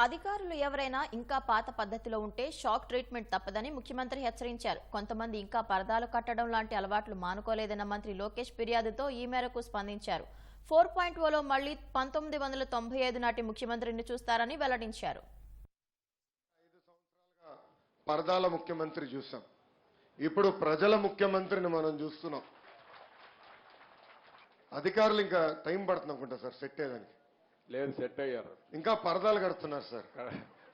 అధికారులు ఎవరైనా ఇంకా పాత పద్ధతిలో ఉంటే షాక్ ట్రీట్మెంట్ తప్పదని ముఖ్యమంత్రి హెచ్చరించారు. కొంతమంది ఇంకా పరదాలు కట్టడం లాంటి అలవాట్లు మానుకోలేదన్న మంత్రి లోకేష్ ఫిర్యాదుతో ఈ మేరకు స్పందించారు. 4.0లో మళ్లీ 1995 నాటి ముఖ్యమంత్రిని చూస్తారని వెల్లడించారు. పరదాల ముఖ్యమంత్రి చూసాం, ఇప్పుడు ప్రజల ముఖ్యమంత్రిని మనం చూస్తున్నాం. అధికారులు ఇంకా టైం పడుతుంది అనుకుంటా సార్ సెట్ అయ్యేదానికి. లేదు, సెట్ అయ్యారు. ఇంకా పరదాలు కడుతున్నారు సార్.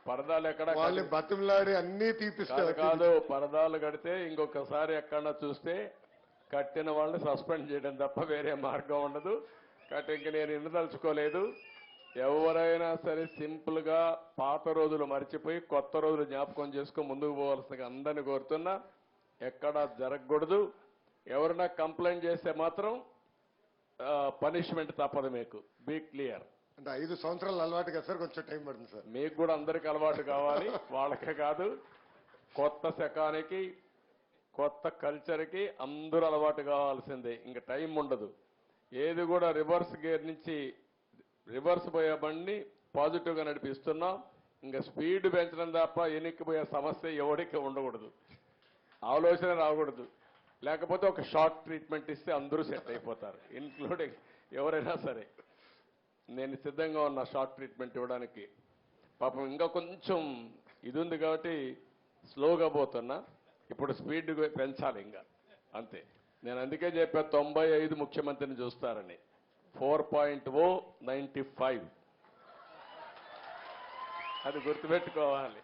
పరదాలు ఎక్కడ వాళ్ళు బతిమలాడి అన్ని తీపిస్తారు కాదు. పరదాలు కడితే ఇంకొకసారి ఎక్కడన్నా చూస్తే కట్టిన వాళ్ళని సస్పెండ్ చేయడం తప్ప వేరే మార్గం ఉండదు. కాబట్టి ఇంక నేను ఇండదలుచుకోలేదు. ఎవరైనా సరే సింపుల్ గా పాత రోజులు మర్చిపోయి కొత్త రోజులు జ్ఞాపకం చేసుకుని ముందుకు పోవాల్సిందిగా అందరినీ కోరుతున్నా. ఎక్కడా జరగకూడదు. ఎవరైనా కంప్లైంట్ చేస్తే మాత్రం పనిష్మెంట్ తప్పదు. మీకు బీ క్లియర్. అంటే 5 సంవత్సరాలు అలవాటు కదా సార్, కొంచెం టైం పడుతుంది సార్. మీకు కూడా అందరికి అలవాటు కావాలి, వాళ్ళకే కాదు. కొత్త శకానికి కొత్త కల్చర్కి అందరూ అలవాటు కావాల్సిందే. ఇంకా టైం ఉండదు. ఏది కూడా రివర్స్ గేర్ నుంచి రివర్స్ పోయే బండిని పాజిటివ్గా నడిపిస్తున్నాం. ఇంకా స్పీడ్ పెంచడం తప్ప ఎనిక్కిపోయే సమస్య ఎవరికి ఉండకూడదు, ఆలోచన రాకూడదు. లేకపోతే ఒక షార్ట్ ట్రీట్మెంట్ ఇస్తే అందరూ సెట్ అయిపోతారు, ఇన్క్లూడింగ్ ఎవరైనా సరే. నేను సిద్ధంగా ఉన్న షార్ట్ ట్రీట్మెంట్ ఇవ్వడానికి. పాపం ఇంకా కొంచెం ఇది ఉంది కాబట్టి స్లోగా పోతున్నా. ఇప్పుడు స్పీడ్ పెంచాలి ఇంకా, అంతే. నేను అందుకే చెప్పా 95 ముఖ్యమంత్రిని చూస్తారని. 4.0 95 అది గుర్తుపెట్టుకోవాలి.